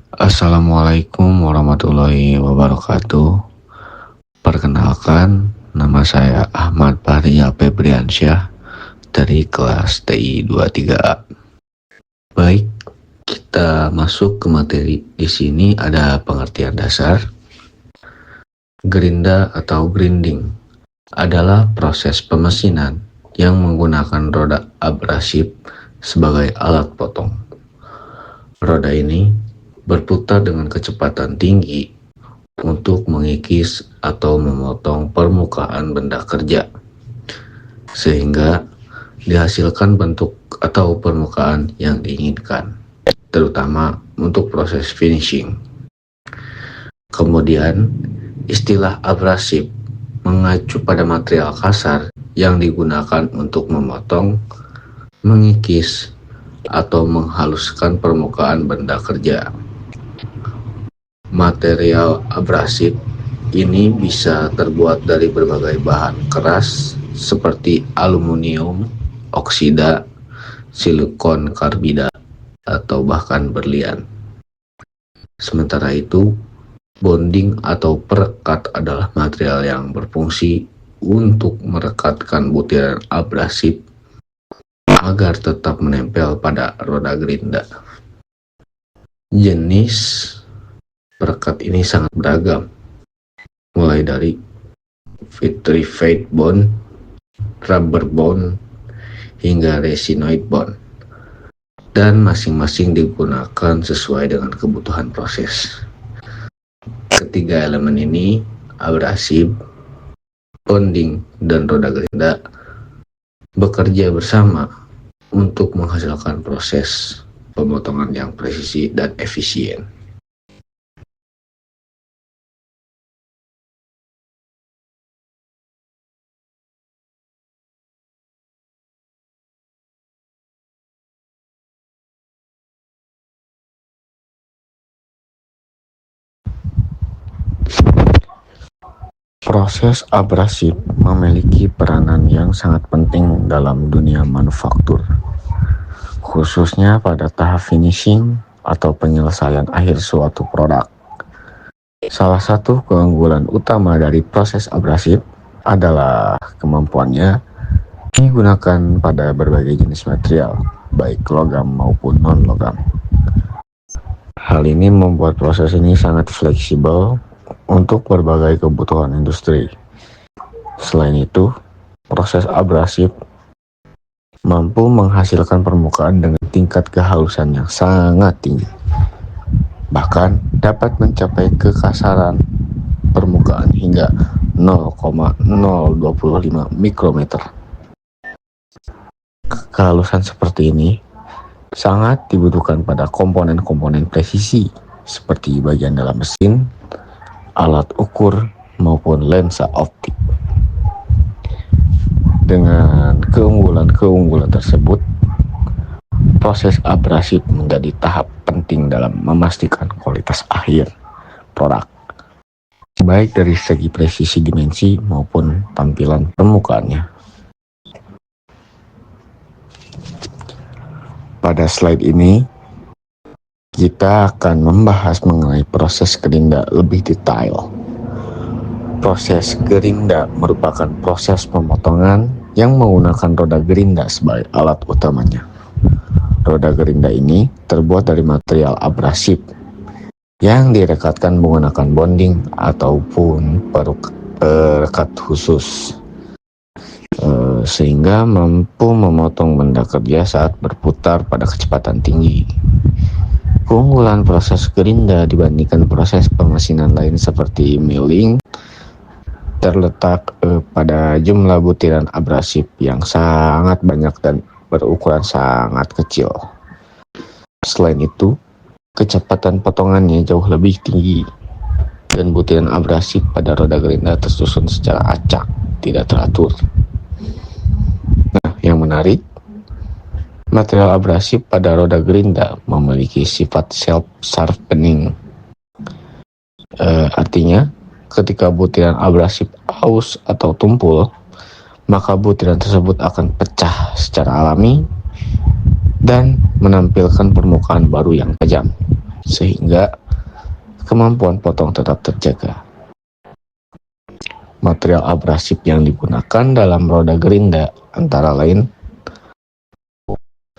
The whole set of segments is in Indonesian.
Assalamualaikum warahmatullahi wabarakatuh. Perkenalkan, nama saya Ahmad Fahriya Febriansyah dari kelas TI 23A. Baik, kita masuk ke materi. Di sini ada pengertian dasar. Gerinda atau grinding adalah proses pemesinan yang menggunakan roda abrasif sebagai alat potong. Roda ini berputar dengan kecepatan tinggi untuk mengikis atau memotong permukaan benda kerja, sehingga dihasilkan bentuk atau permukaan yang diinginkan, terutama untuk proses finishing. Kemudian, istilah abrasif mengacu pada material kasar yang digunakan untuk memotong, mengikis, atau menghaluskan permukaan benda kerja. Material abrasif ini bisa terbuat dari berbagai bahan keras seperti aluminium, oksida, silikon karbida, atau bahkan berlian. Sementara itu, bonding atau perekat adalah material yang berfungsi untuk merekatkan butiran abrasif agar tetap menempel pada roda gerinda. Jenis perekat ini sangat beragam, mulai dari vitrified bond, rubber bond, hingga resinoid bond, dan masing-masing digunakan sesuai dengan kebutuhan proses. Ketiga elemen ini, abrasif, bonding, dan roda gerinda, bekerja bersama untuk menghasilkan proses pemotongan yang presisi dan efisien. Proses abrasif memiliki peranan yang sangat penting dalam dunia manufaktur, khususnya pada tahap finishing atau penyelesaian akhir suatu produk. Salah satu keunggulan utama dari proses abrasif adalah kemampuannya digunakan pada berbagai jenis material, baik logam maupun non-logam. Hal ini membuat proses ini sangat fleksibel untuk berbagai kebutuhan industri. Selain itu, proses abrasif mampu menghasilkan permukaan dengan tingkat kehalusan yang sangat tinggi, bahkan dapat mencapai kekasaran permukaan hingga 0,025 mikrometer. Kehalusan seperti ini sangat dibutuhkan pada komponen-komponen presisi seperti bagian dalam mesin, alat ukur, maupun lensa optik. Dengan keunggulan-keunggulan tersebut, proses abrasif menjadi tahap penting dalam memastikan kualitas akhir produk, baik dari segi presisi dimensi maupun tampilan permukaannya. Pada slide ini, kita akan membahas mengenai proses gerinda lebih detail. Proses gerinda merupakan proses pemotongan yang menggunakan roda gerinda sebagai alat utamanya. Roda gerinda ini terbuat dari material abrasif yang direkatkan menggunakan bonding ataupun perekat khusus, sehingga mampu memotong benda kerja saat berputar pada kecepatan tinggi. Keunggulan proses gerinda dibandingkan proses pemesinan lain seperti milling terletak pada jumlah butiran abrasif yang sangat banyak dan berukuran sangat kecil. Selain itu, kecepatan potongannya jauh lebih tinggi dan butiran abrasif pada roda gerinda tersusun secara acak, tidak teratur. Nah, yang menarik, material abrasif pada roda gerinda memiliki sifat self-sharpening. Artinya, ketika butiran abrasif aus atau tumpul, maka butiran tersebut akan pecah secara alami dan menampilkan permukaan baru yang tajam, sehingga kemampuan potong tetap terjaga. Material abrasif yang digunakan dalam roda gerinda antara lain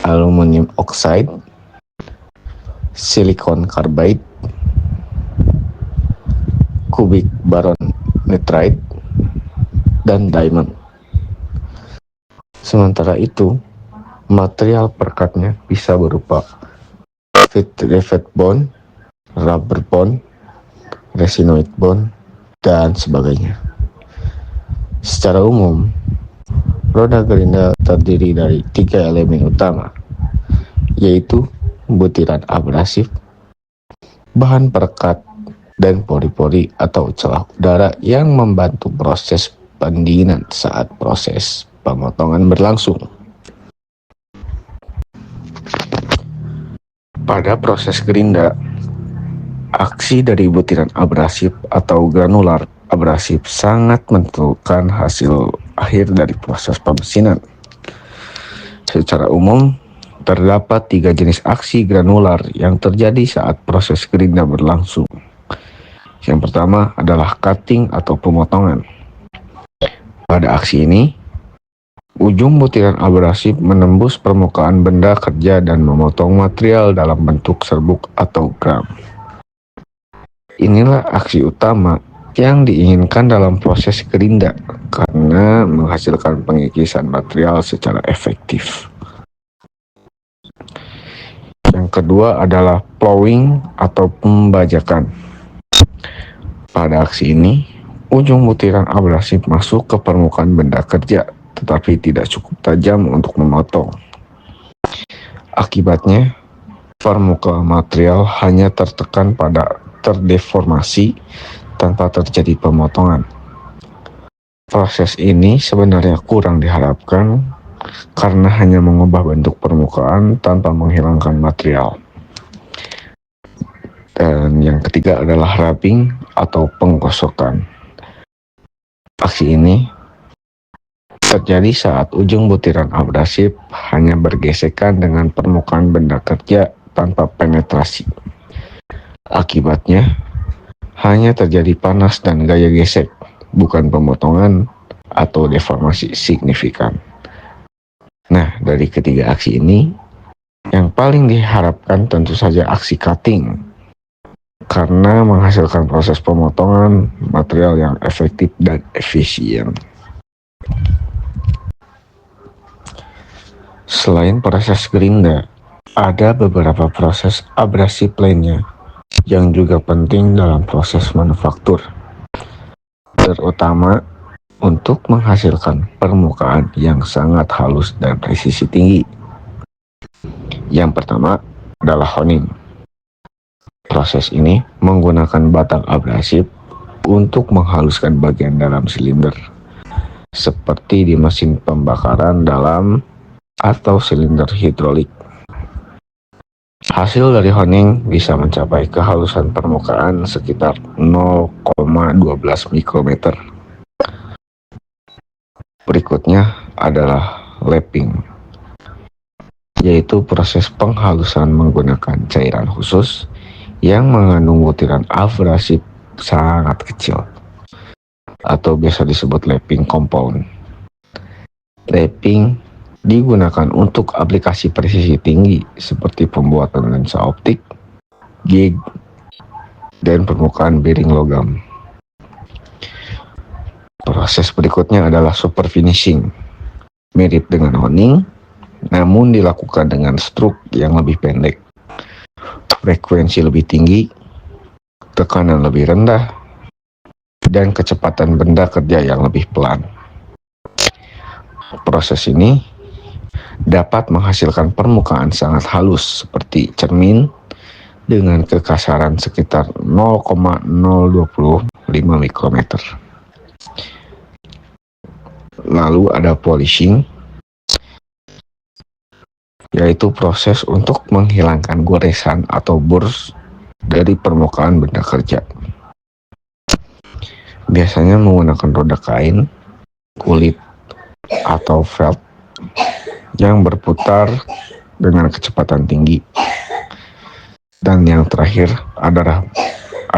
aluminium oxide, silikon carbide, kubik boron nitride, dan diamond. Sementara itu, material perekatnya bisa berupa rivet bond, rubber bond, resinoid bond, dan sebagainya. Secara umum, roda gerinda terdiri dari 3 elemen utama, yaitu butiran abrasif, bahan perekat, dan pori-pori atau celah udara yang membantu proses pendinginan saat proses pemotongan berlangsung. Pada proses gerinda, aksi dari butiran abrasif atau granular abrasif sangat menentukan hasil akhir dari proses pemesinan. Secara umum, terdapat 3 jenis aksi granular yang terjadi saat proses gerinda berlangsung. Yang pertama adalah cutting atau pemotongan. Pada aksi ini, ujung butiran abrasif menembus permukaan benda kerja dan memotong material dalam bentuk serbuk atau gram. Inilah aksi utama yang diinginkan dalam proses gerinda karena menghasilkan pengikisan material secara efektif. Yang kedua adalah plowing atau pembajakan. Pada aksi ini, ujung butiran abrasif masuk ke permukaan benda kerja, tetapi tidak cukup tajam untuk memotong. Akibatnya, permukaan material hanya tertekan pada terdeformasi tanpa terjadi pemotongan. Proses ini sebenarnya kurang diharapkan karena hanya mengubah bentuk permukaan tanpa menghilangkan material. Dan yang ketiga adalah wrapping atau penggosokan. Aksi ini terjadi saat ujung butiran abrasif hanya bergesekan dengan permukaan benda kerja tanpa penetrasi. Akibatnya, hanya terjadi panas dan gaya gesek, bukan pemotongan atau deformasi signifikan. Nah, dari ketiga aksi ini, yang paling diharapkan tentu saja aksi cutting, karena menghasilkan proses pemotongan material yang efektif dan efisien. Selain proses gerinda, ada beberapa proses abrasif lainnya yang juga penting dalam proses manufaktur, terutama untuk menghasilkan permukaan yang sangat halus dan presisi tinggi. Yang pertama adalah honing. Proses ini menggunakan batang abrasif untuk menghaluskan bagian dalam silinder, seperti di mesin pembakaran dalam atau silinder hidrolik. Hasil dari honing bisa mencapai kehalusan permukaan sekitar 0,12 mikrometer. Berikutnya adalah lapping, yaitu proses penghalusan menggunakan cairan khusus yang mengandung butiran abrasif sangat kecil, atau biasa disebut lapping compound. Lapping digunakan untuk aplikasi presisi tinggi seperti pembuatan lensa optik, gig, dan permukaan bearing logam. Proses berikutnya adalah super finishing. Mirip dengan honing, namun dilakukan dengan struk yang lebih pendek, frekuensi lebih tinggi, tekanan lebih rendah, dan kecepatan benda kerja yang lebih pelan. Proses ini dapat menghasilkan permukaan sangat halus seperti cermin dengan kekasaran sekitar 0,025 mikrometer. Lalu ada polishing, yaitu proses untuk menghilangkan goresan atau burrs dari permukaan benda kerja. Biasanya menggunakan roda kain, kulit, atau felt yang berputar dengan kecepatan tinggi. Dan yang terakhir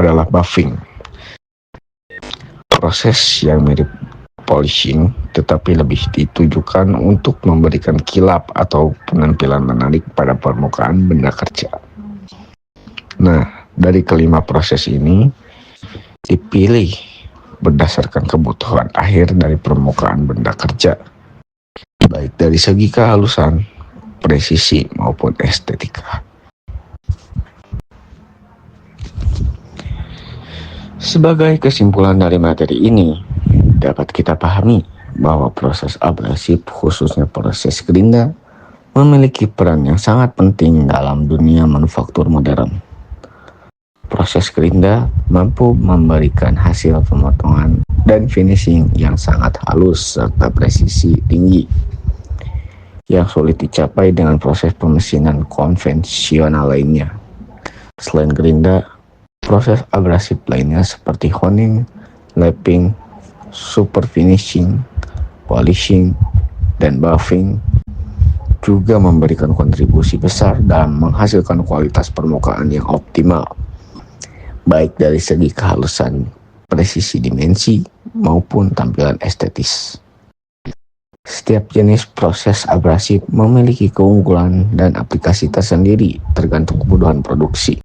adalah buffing. Proses yang mirip polishing tetapi lebih ditujukan untuk memberikan kilap atau penampilan menarik pada permukaan benda kerja. Nah, dari kelima proses ini dipilih berdasarkan kebutuhan akhir dari permukaan benda kerja, baik dari segi kehalusan, presisi maupun estetika. Sebagai kesimpulan dari materi ini, dapat kita pahami bahwa proses abrasif, khususnya proses gerinda, memiliki peran yang sangat penting dalam dunia manufaktur modern. Proses gerinda mampu memberikan hasil pemotongan dan finishing yang sangat halus serta presisi tinggi, yang sulit dicapai dengan proses pemesinan konvensional lainnya. Selain gerinda, proses abrasif lainnya seperti honing, lapping, super finishing, polishing, dan buffing juga memberikan kontribusi besar dalam menghasilkan kualitas permukaan yang optimal, baik dari segi kehalusan, presisi dimensi, maupun tampilan estetis. Setiap jenis proses abrasif memiliki keunggulan dan aplikasi tersendiri tergantung kebutuhan produksi,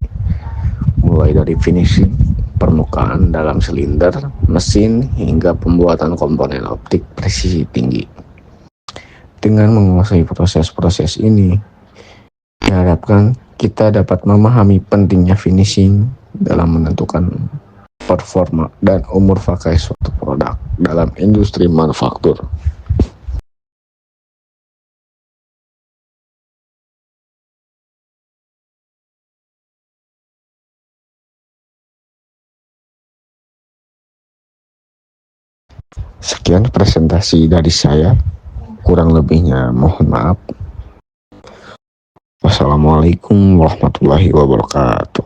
mulai dari finishing permukaan dalam silinder, mesin, hingga pembuatan komponen optik presisi tinggi. Dengan menguasai proses-proses ini, diharapkan kita dapat memahami pentingnya finishing dalam menentukan performa dan umur pakai suatu produk dalam industri manufaktur. Sekian presentasi dari saya, kurang lebihnya mohon maaf. Wassalamualaikum warahmatullahi wabarakatuh.